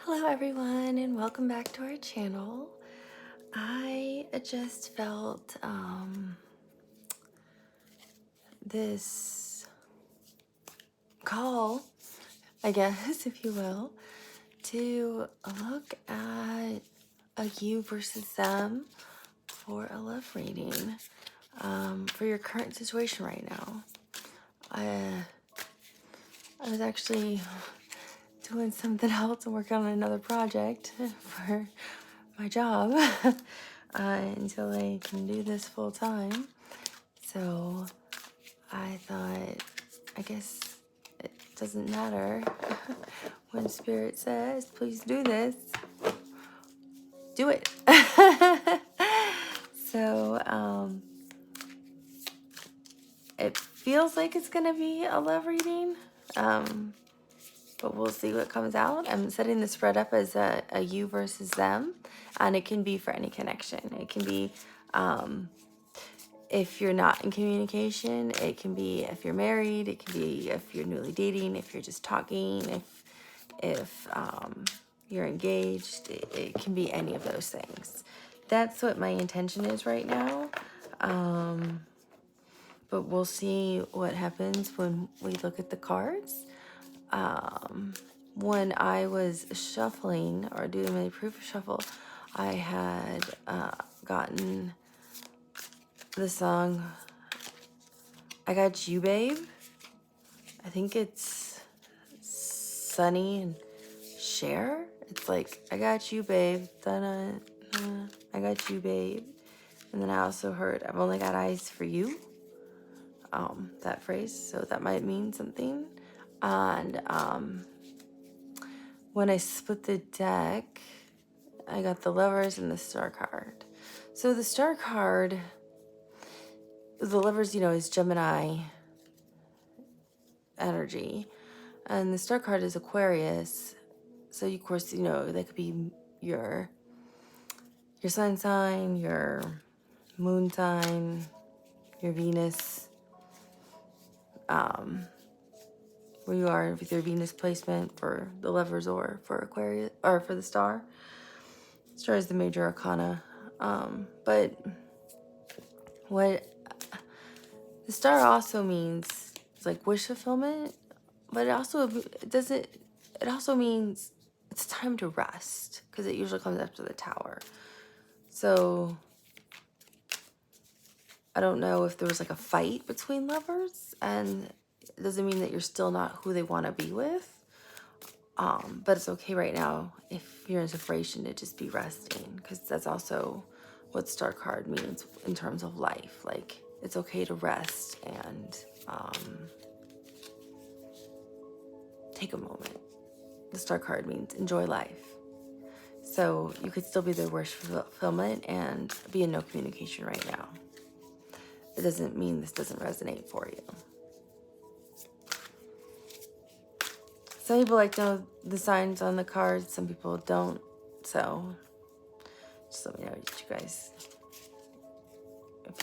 Hello everyone and welcome back to our channel. I just felt this call, I guess, if you will, to look at a you versus them for a love reading for your current situation right now. I was actually doing something else and working on another project for my job until I can do this full time. So I thought, I guess it doesn't matter when Spirit says, please do this, do it. So it feels like it's gonna be a love reading, but we'll see what comes out. I'm setting the spread up as a you versus them, and it can be for any connection. It can be if you're not in communication, it can be if you're married, it can be if you're newly dating, if you're just talking, if you're engaged, it can be any of those things. That's what my intention is right now. But we'll see what happens when we look at the cards. When I was shuffling or doing my proof shuffle, I had gotten the song I Got You, Babe. I think it's Sunny and Cher. It's like, I got you, babe. Da-na-na. I got you, babe. And then I also heard, I've only got eyes for you. That phrase. So that might mean something. And when I split the deck, I got the Lovers and the Star card. So the Star card, the Lovers, is Gemini energy. And the Star card is Aquarius. So, of course, that could be your sun sign, your moon sign, your Venus, where you are with your Venus placement for the Lovers or for Aquarius, or for the Star. Star is the major arcana. But what the Star also means is like wish fulfillment, but it also means it's time to rest, because it usually comes after the Tower. So I don't know if there was like a fight between lovers, and it doesn't mean that you're still not who they want to be with. But it's okay right now if you're in separation to just be resting, because that's also what Star card means in terms of life. Like, it's okay to rest and take a moment. The Star card means enjoy life. So you could still be their wish fulfillment and be in no communication right now. It doesn't mean this doesn't resonate for you. Some people like to know the signs on the cards, some people don't. So just let me know if you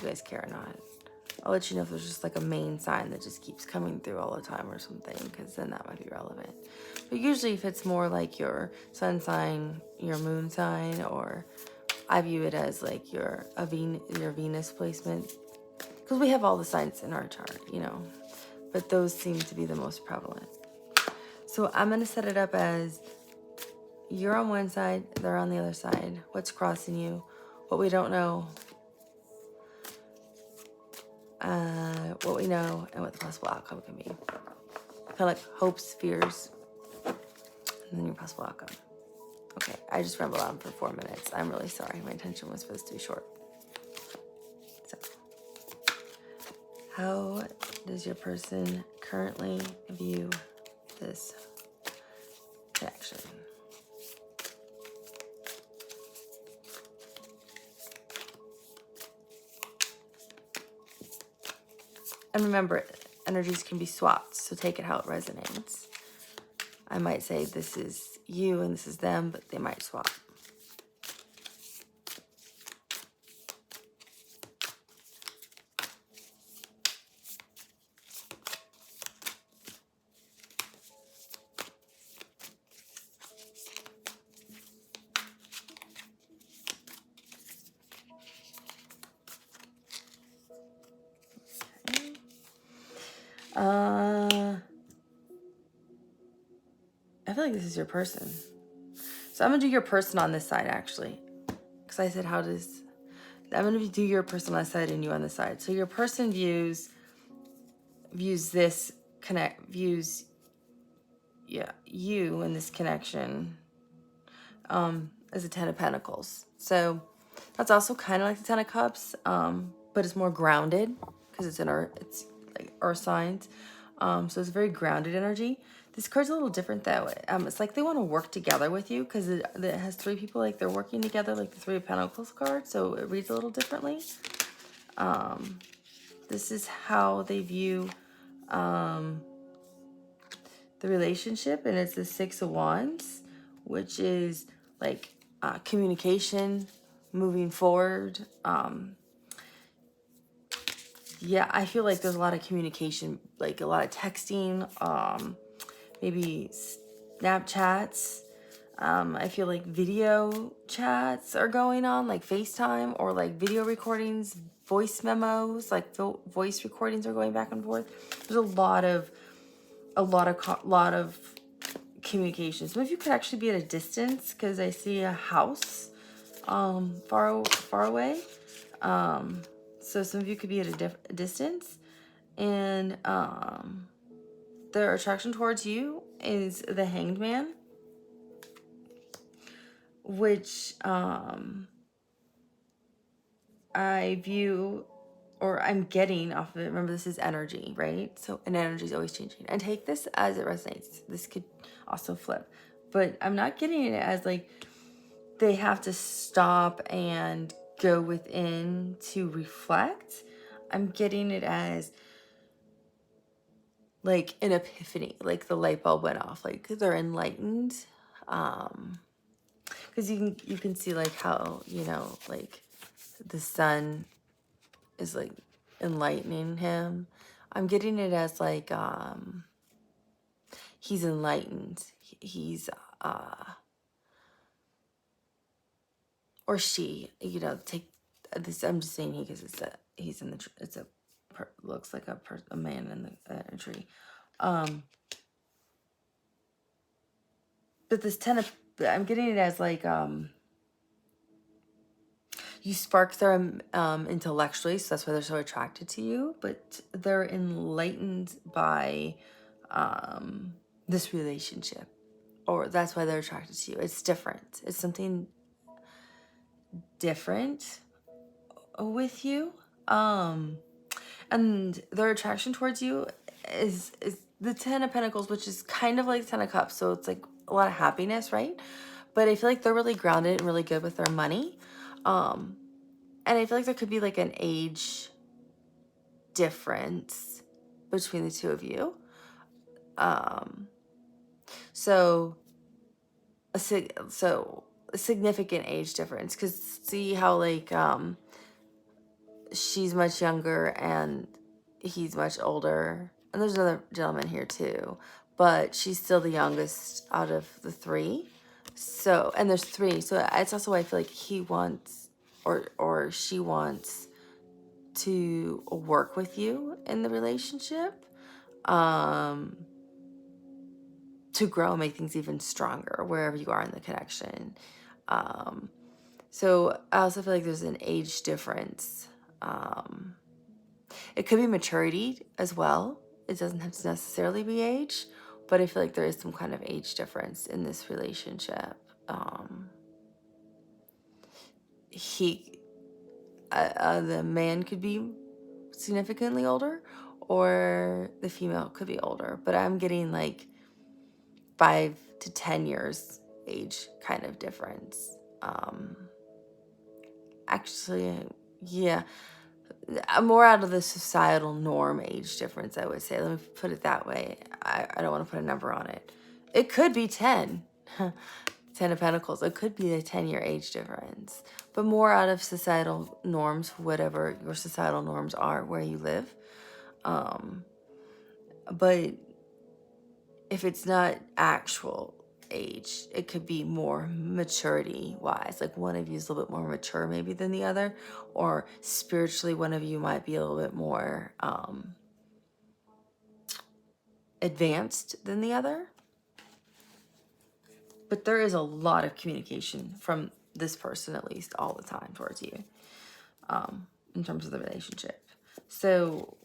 guys care or not. I'll let you know if there's just like a main sign that just keeps coming through all the time or something, because then that might be relevant. But usually if it's more like your sun sign, your moon sign, or I view it as like your Venus placement, because we have all the signs in our chart, but those seem to be the most prevalent. So I'm going to set it up as you're on one side, they're on the other side. What's crossing you? What we don't know. What we know, and what the possible outcome can be. Kind of like hopes, fears, and then your possible outcome. Okay, I just rambled on for 4 minutes. I'm really sorry. My intention was for this to be short. So, how does your person currently view this connection? And remember, energies can be swapped, so take it how it resonates. I might say this is you and this is them, but they might swap. I feel like this is your person. So I'm going to do your person on this side, actually. Because I said, how does... I'm going to do your person on this side and you on this side. So your person views this views you in this connection as a Ten of Pentacles. So that's also kind of like the Ten of Cups, but it's more grounded because it's it's like earth signs. So it's very grounded energy. This card's a little different though. It's like they want to work together with you because it has three people, like they're working together, like the Three of Pentacles card. So it reads a little differently. This is how they view the relationship, and it's the Six of Wands, which is like communication, moving forward. Yeah, I feel like there's a lot of communication, like a lot of texting, maybe Snapchats. I feel like video chats are going on, like FaceTime, or like video recordings, voice memos, like voice recordings are going back and forth. There's a lot of communication. Some of you could actually be at a distance because I see a house far away. So some of you could be at a distance, and their attraction towards you is the Hanged Man, which I view, or I'm getting off of it. Remember, this is energy, right? So, and energy is always changing. And take this as it resonates. This could also flip. But I'm not getting it as like they have to stop and go within to reflect. I'm getting it as like an epiphany, like the light bulb went off, like they're enlightened. Because you can see like how, like the sun is like enlightening him. I'm getting it as like he's enlightened. He's or she, take this. I'm just saying he because he's in the looks like a man in the tree. But this I'm getting it as like you spark them intellectually, so that's why they're so attracted to you, but they're enlightened by this relationship, or that's why they're attracted to you. It's different. It's something different with you. And their attraction towards you is the Ten of Pentacles, which is kind of like the Ten of Cups, so it's like a lot of happiness, right? But I feel like they're really grounded and really good with their money. And I feel like there could be like an age difference between the two of you. So a significant age difference, because see how like she's much younger and he's much older, and there's another gentleman here too, but she's still the youngest out of the three. So, and there's three, so it's also why I feel like he wants or she wants to work with you in the relationship, to grow, make things even stronger wherever you are in the connection. So I also feel like there's an age difference. It could be maturity as well. It doesn't have to necessarily be age, but I feel like there is some kind of age difference in this relationship. The man could be significantly older, or the female could be older, but I'm getting like 5 to 10 years age kind of difference. Actually, yeah, more out of the societal norm age difference, I would say. Let me put it that way. I don't want to put a number on it. It could be 10. 10 of Pentacles. It could be a 10-year age difference. But more out of societal norms, whatever your societal norms are where you live. But if it's not actual age, it could be more maturity wise, like one of you is a little bit more mature maybe than the other, or spiritually one of you might be a little bit more advanced than the other. but there is a lot of communication from this person, at least all the time, towards you, in terms of the relationship. So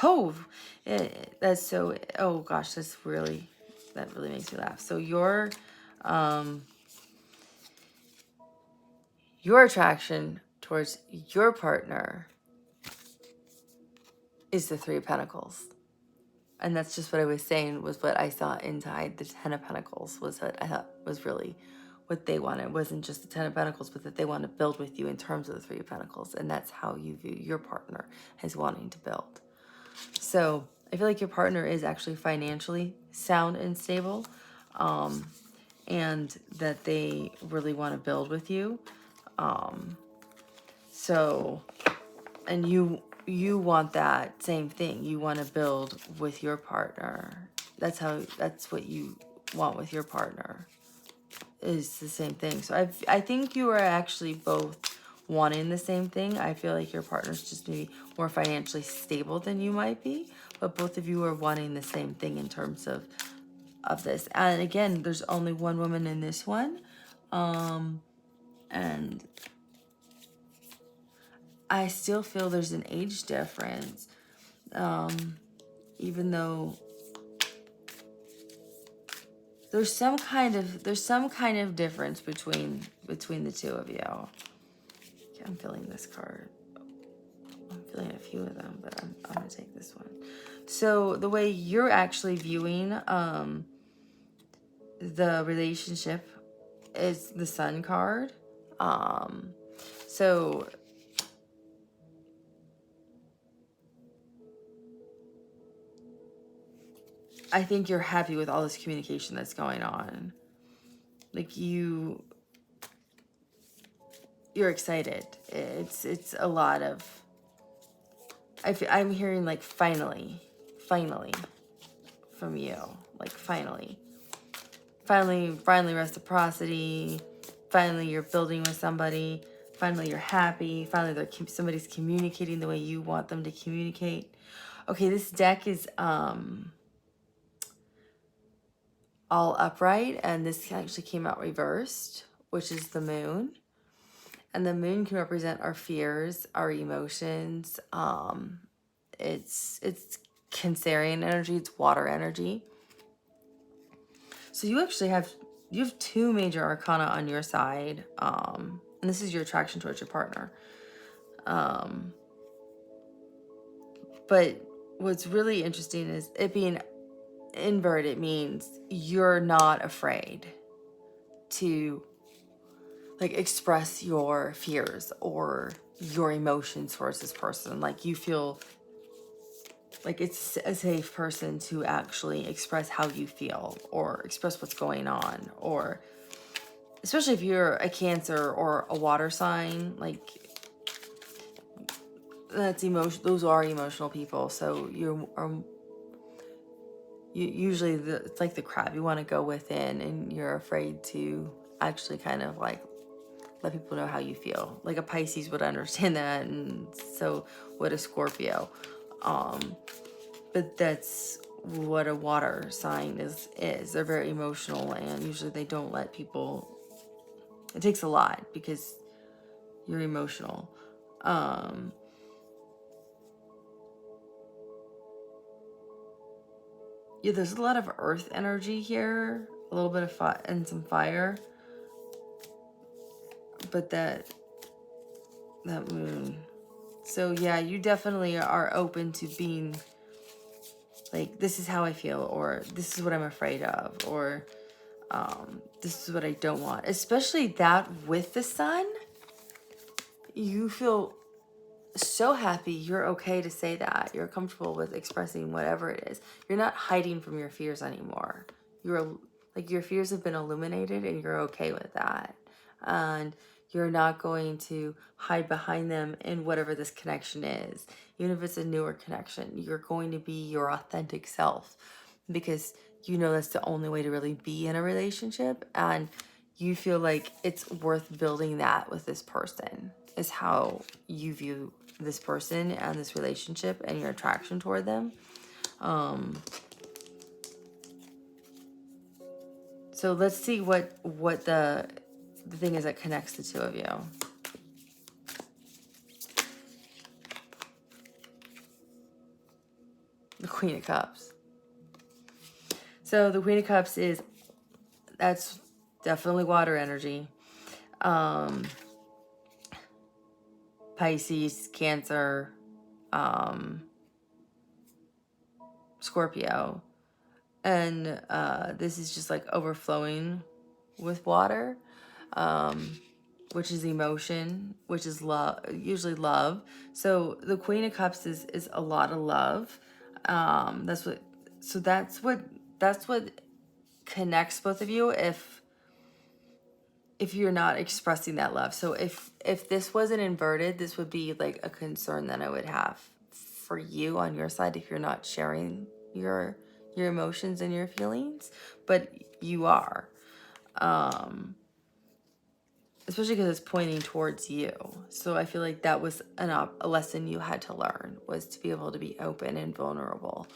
oh, that's so, oh gosh, that really makes me laugh. So your attraction towards your partner is the Three of Pentacles. And that's just what I was saying, was what I saw inside the Ten of Pentacles, was what I thought was really what they wanted. It wasn't just the Ten of Pentacles, but that they want to build with you in terms of the Three of Pentacles. And that's how you view your partner, as wanting to build. So I feel like your partner is actually financially sound and stable, and that they really want to build with you. So, and you want that same thing. You want to build with your partner. That's what you want with your partner, is the same thing. So I think you are actually both wanting the same thing. I feel like your partner's just maybe more financially stable than you might be, but both of you are wanting the same thing in terms of this. And again, there's only one woman in this one, and I still feel there's an age difference, even though there's some kind of difference between the two of you. Okay, I'm feeling this card. I'm feeling a few of them, but I'm gonna take this one. So the way you're actually viewing the relationship is the Sun card. So I think you're happy with all this communication that's going on. Like you're excited. It's a lot of, I'm hearing like finally from you. Like finally reciprocity. Finally you're building with somebody. Finally you're happy. Finally somebody's communicating the way you want them to communicate. Okay, this deck is all upright, and this actually came out reversed, which is the moon. And the moon can represent our fears, our emotions. It's Cancerian energy, it's water energy. So you actually have two major arcana on your side, and this is your attraction towards your partner. But what's really interesting is it being inverted means you're not afraid to like express your fears or your emotions towards this person. Like you feel like it's a safe person to actually express how you feel or express what's going on, or especially if you're a Cancer or a water sign, like that's emotion. Those are emotional people. So you usually it's like the crab. You want to go within, and you're afraid to actually kind of like let people know how you feel. Like a Pisces would understand that, and so would a Scorpio. But that's what a water sign is. They're very emotional, and usually they don't let people. It takes a lot because you're emotional. Yeah, there's a lot of earth energy here, a little bit of fire and some fire. But that moon. So yeah, you definitely are open to being like, this is how I feel, or this is what I'm afraid of, or this is what I don't want. Especially that with the sun, you feel so happy. You're okay to say that. You're comfortable with expressing whatever it is. You're not hiding from your fears anymore. You're like, your fears have been illuminated, and you're okay with that. And you're not going to hide behind them in whatever this connection is. Even if it's a newer connection, you're going to be your authentic self, because you know that's the only way to really be in a relationship. And you feel like it's worth building that with this person, is how you view this person and this relationship and your attraction toward them. So let's see what the thing is that connects the two of you. The Queen of Cups. So the Queen of Cups that's definitely water energy. Pisces, Cancer, Scorpio. And this is just like overflowing with water, which is emotion, which is love, usually love. So the Queen of Cups is a lot of love. That's what connects both of you if you're not expressing that love. So if this wasn't inverted, this would be like a concern that I would have for you on your side if you're not sharing your emotions and your feelings, but you are. Especially because it's pointing towards you. So I feel like that was a lesson you had to learn, was to be able to be open and vulnerable.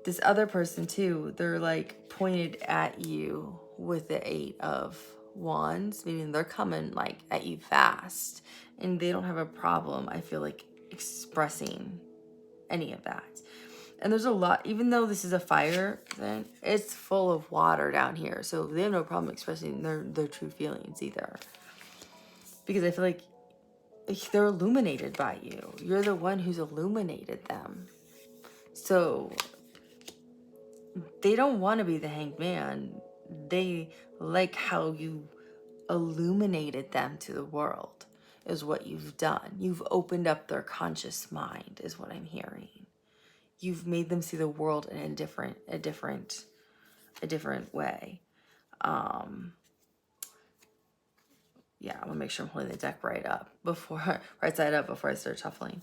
This other person too, they're like pointed at you with the 8 of Wands, meaning they're coming like at you fast, and they don't have a problem, I feel like, expressing any of that. And there's a lot, even though this is a fire thing, it's full of water down here. So they have no problem expressing their true feelings either. Because I feel like they're illuminated by you. You're the one who's illuminated them. So they don't want to be the hanged man. They like how you illuminated them to the world, is what you've done. You've opened up their conscious mind, is what I'm hearing. You've made them see the world in a different way. Yeah, I'm gonna make sure I'm holding the deck right side up before I start shuffling.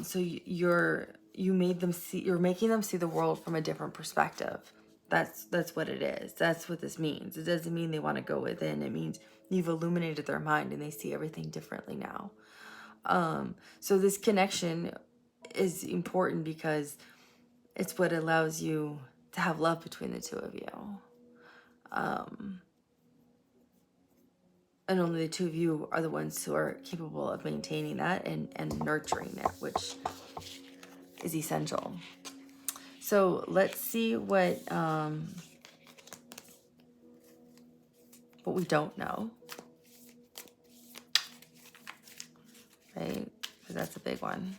So you're making them see the world from a different perspective. That's what it is. That's what this means. It doesn't mean they want to go within. It means you've illuminated their mind and they see everything differently now. So this connection is important because it's what allows you to have love between the two of you. And only the two of you are the ones who are capable of maintaining that and nurturing it, which is essential. So let's see what we don't know, right? Because that's a big one.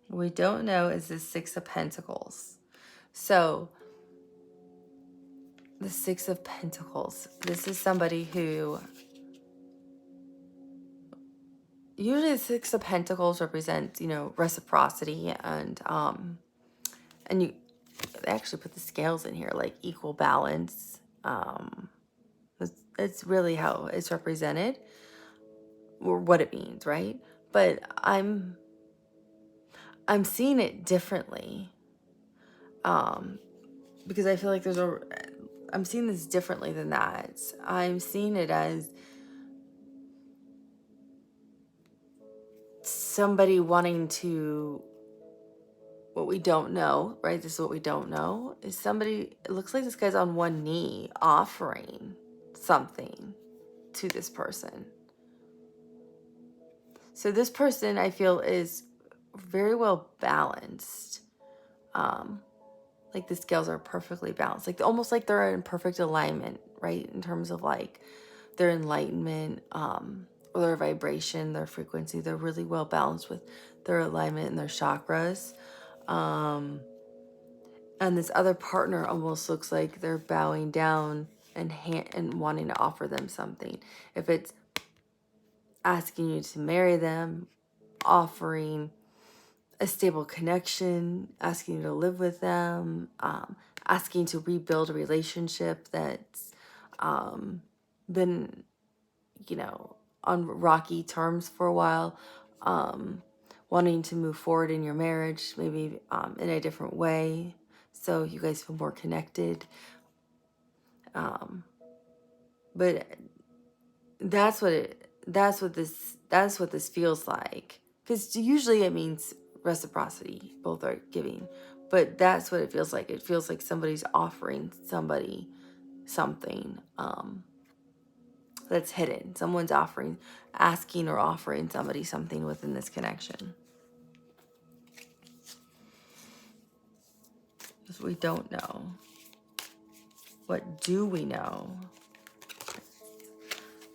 What we don't know is the 6 of Pentacles. So the 6 of Pentacles, this is somebody who, usually the 6 of Pentacles represents, reciprocity and you, they actually put the scales in here, like equal balance. It's really how it's represented, or what it means, right? But I'm seeing it differently, because I feel like I'm seeing this differently than that. I'm seeing it as somebody wanting to, what we don't know, right? This is what we don't know, is somebody, it looks like this guy's on one knee offering something to this person. So this person, I feel, is very well balanced. Like the scales are perfectly balanced, like almost like they're in perfect alignment, right? In terms of like their enlightenment, or their vibration, their frequency, they're really well balanced with their alignment and their chakras. And this other partner almost looks like they're bowing down and wanting to offer them something. If it's asking you to marry them, offering a stable connection, asking you to live with them, asking to rebuild a relationship that's been, on rocky terms for a while, wanting to move forward in your marriage, maybe in a different way, so you guys feel more connected. But that's what this feels like. Because usually it means reciprocity. Both are giving. But that's what it feels like. It feels like somebody's offering somebody something that's hidden. Someone's asking or offering somebody something within this connection. Because we don't know. What do we know?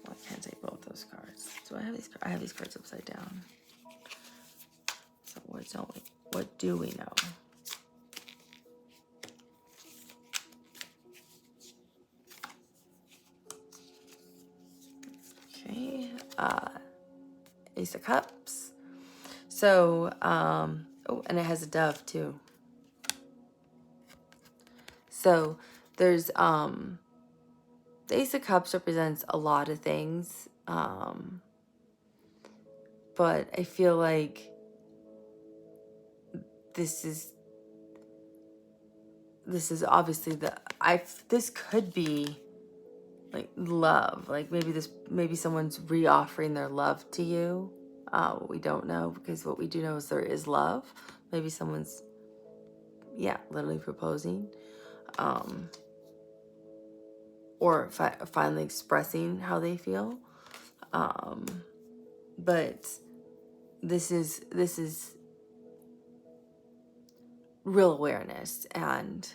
Well, I can't take both those cards. So I have these cards upside down. So what do we know? Okay. Ace of Cups. So, oh, and it has a dove too. So there's, the Ace of Cups represents a lot of things. But I feel like this is obviously this could be like love. Like maybe someone's re-offering their love to you. We don't know, because what we do know is there is love. Maybe someone's, literally proposing. Or finally expressing how they feel. But this is real awareness and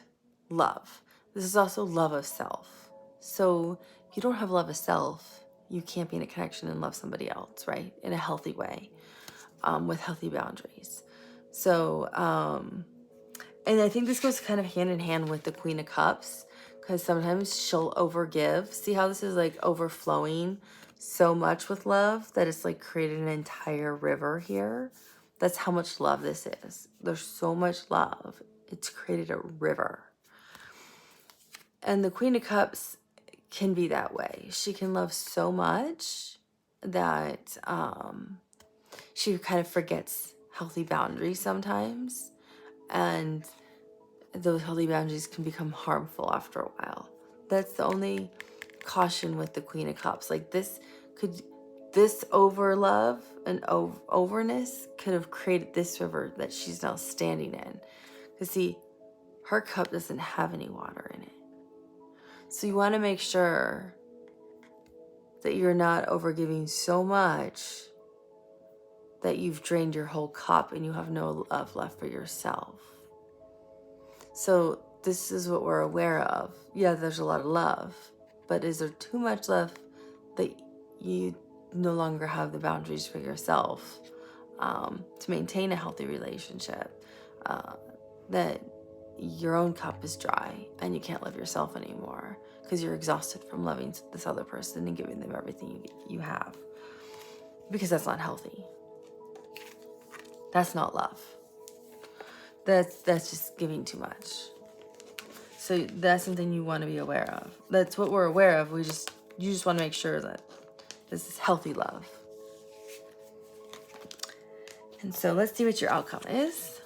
love. This is also love of self. So if you don't have love of self, you can't be in a connection and love somebody else, right? In a healthy way, with healthy boundaries. So, and I think this goes kind of hand in hand with the Queen of Cups, because sometimes she'll overgive. See how this is like overflowing so much with love that it's like created an entire river here. That's how much love this is. There's so much love. It's created a river. And the Queen of Cups can be that way. She can love so much that she kind of forgets healthy boundaries sometimes. And those healthy boundaries can become harmful after a while. That's the only caution with the Queen of Cups. Like this over love and overness could have created this river that she's now standing in. Because see, her cup doesn't have any water in it. So you want to make sure that you're not overgiving so much that you've drained your whole cup and you have no love left for yourself. So this is what we're aware of. Yeah, there's a lot of love, but is there too much love that you no longer have the boundaries for yourself to maintain a healthy relationship? That your own cup is dry and you can't love yourself anymore because you're exhausted from loving this other person and giving them everything you have. Because that's not healthy. That's not love. That's just giving too much. So that's something you want to be aware of. That's what we're aware of. You just want to make sure that this is healthy love. And so let's see what your outcome is.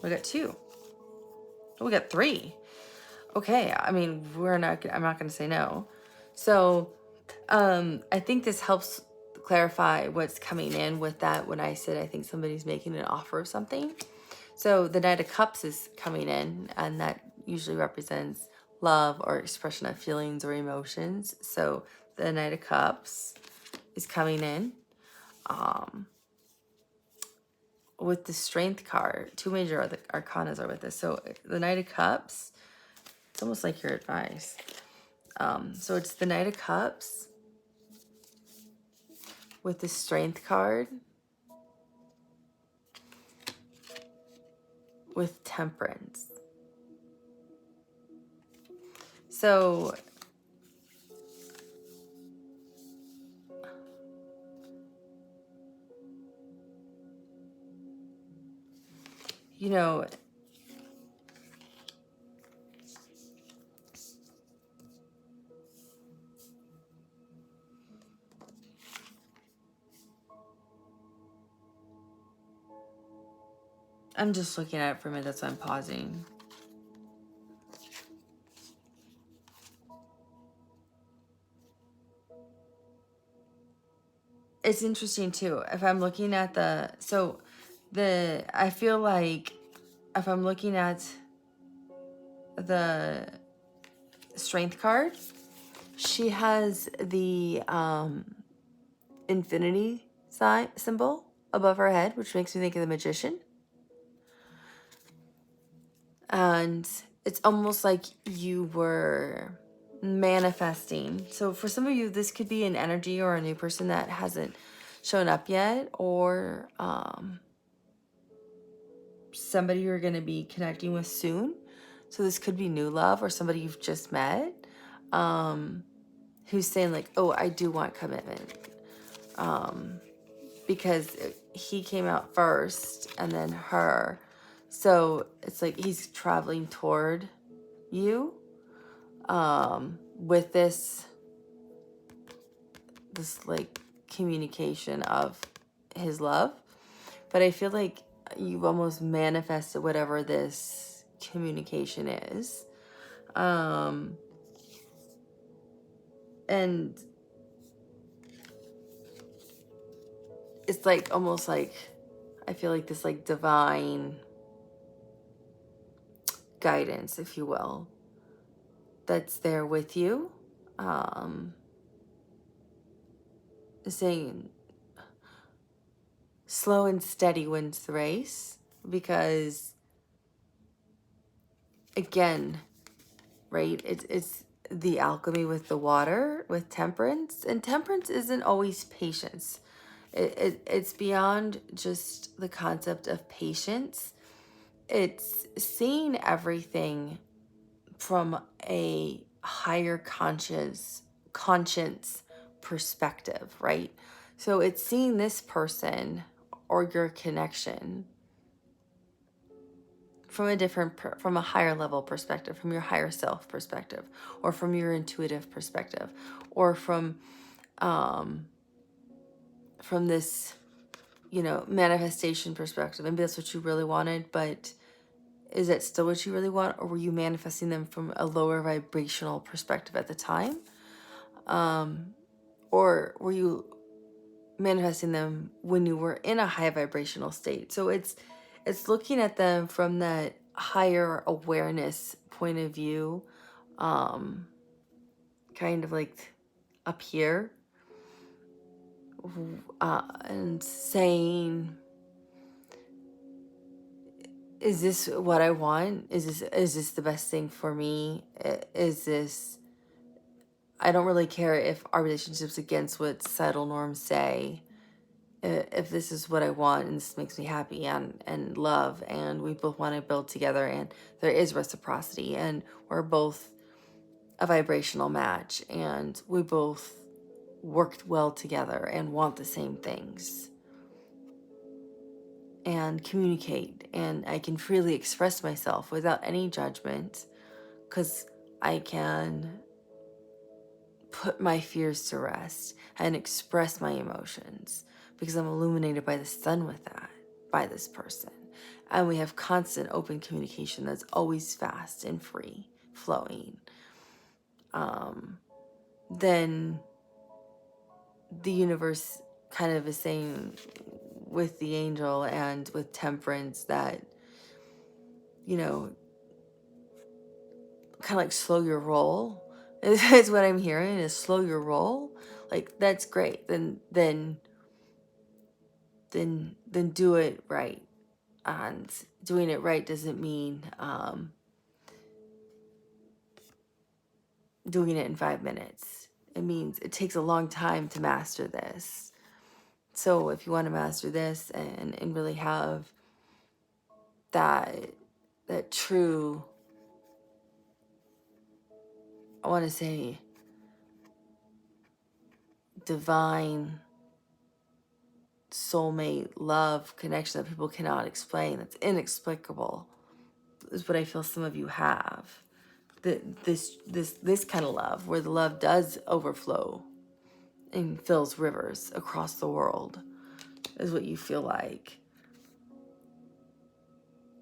We got 2. Oh, we got 3. Okay, I mean, I'm not going to say no. So, I think this helps clarify what's coming in with that when I said I think somebody's making an offer of something. So the Knight of Cups is coming in, and that usually represents love or expression of feelings or emotions. So the Knight of Cups is coming in. With the Strength card, 2 major arcanas are with this. So the Knight of Cups, it's almost like your advice. So it's the Knight of Cups with the Strength card with Temperance. So you know, I'm just looking at it for a minute. That's why I'm pausing. It's interesting too. If I'm looking at I feel like if I'm looking at the strength card, she has the infinity symbol above her head, which makes me think of the magician. And it's almost like you were manifesting. So for some of you, this could be an energy or a new person that hasn't shown up yet, or somebody you're going to be connecting with soon. So this could be new love or somebody you've just met, who's saying like, oh, I do want commitment. Because he came out first and then her. So it's like he's traveling toward you with this like communication of his love. But I feel like you've almost manifested whatever this communication is. And it's like almost like I feel like this like divine guidance, if you will, that's there with you, saying slow and steady wins the race. Because again, right, it's the alchemy with the water, with temperance, and temperance isn't always patience. It's beyond just the concept of patience. It's seeing everything from a higher conscience perspective, right? So it's seeing this person or your connection from from a higher level perspective, from your higher self perspective, or from your intuitive perspective, or from this, manifestation perspective. Maybe that's what you really wanted, but is it still what you really want? Or were you manifesting them from a lower vibrational perspective at the time? Or were you manifesting them when you were in a high vibrational state? So it's looking at them from that higher awareness point of view, kind of like up here, and saying, is this what I want? Is this the best thing for me? Is this, I don't really care if our relationship's against what societal norms say. If this is what I want and this makes me happy and love, and we both want to build together, and there is reciprocity, and we're both a vibrational match, and we both worked well together and want the same things and communicate, and I can freely express myself without any judgment, because I can put my fears to rest and express my emotions, because I'm illuminated by the sun with that, by this person. And we have constant open communication that's always fast and free flowing. Then the universe kind of is saying with the angel and with temperance that, kind of like slow your roll is what I'm hearing, is slow your roll. Like, that's great. Then do it right. And doing it right doesn't mean doing it in 5 minutes. It means it takes a long time to master this. So if you want to master this and really have that true, I want to say, divine soulmate love connection that people cannot explain, that's inexplicable, is what I feel some of you have. This kind of love, where the love does overflow and fills rivers across the world, is what you feel like.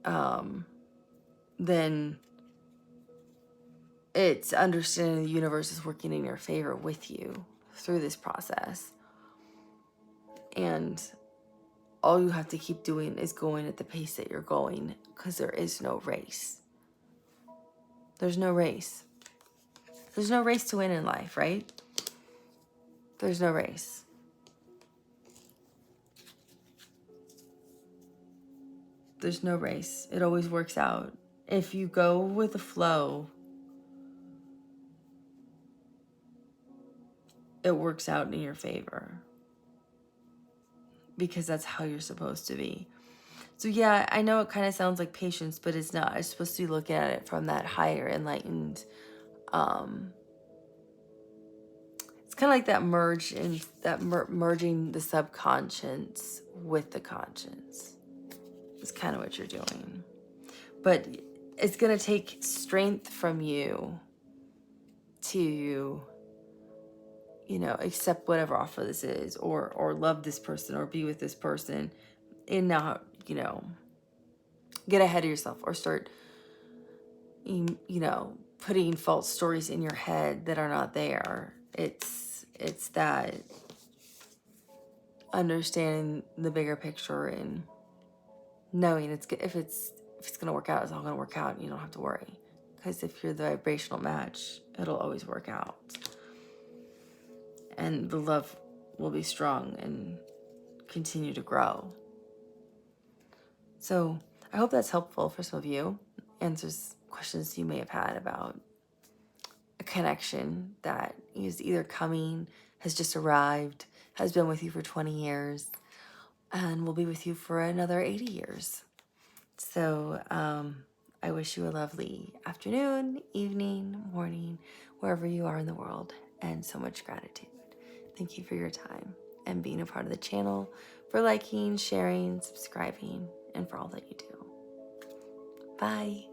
then it's understanding the universe is working in your favor with you through this process. And all you have to keep doing is going at the pace that you're going, because there is no race. There's no race. There's no race to win in life, right? There's no race. There's no race. It always works out. If you go with the flow, it works out in your favor. Because that's how you're supposed to be. So yeah, I know it kind of sounds like patience, but it's not. It's supposed to be looking at it from that higher enlightened, it's kind of like that merge in that merging the subconscious with the conscious. It's kind of what you're doing. But it's going to take strength from you to, you know, accept whatever offer this is, or love this person, or be with this person, and not, you know, get ahead of yourself, or start, you know, putting false stories in your head that are not there. It's that understanding the bigger picture and knowing if it's gonna work out, it's all gonna work out, and you don't have to worry. Because if you're the vibrational match, it'll always work out. And the love will be strong and continue to grow. So I hope that's helpful for some of you. Answers questions you may have had about a connection that is either coming, has just arrived, has been with you for 20 years, and will be with you for another 80 years. So I wish you a lovely afternoon, evening, morning, wherever you are in the world, and so much gratitude. Thank you for your time and being a part of the channel, for liking, sharing, subscribing, and for all that you do. Bye.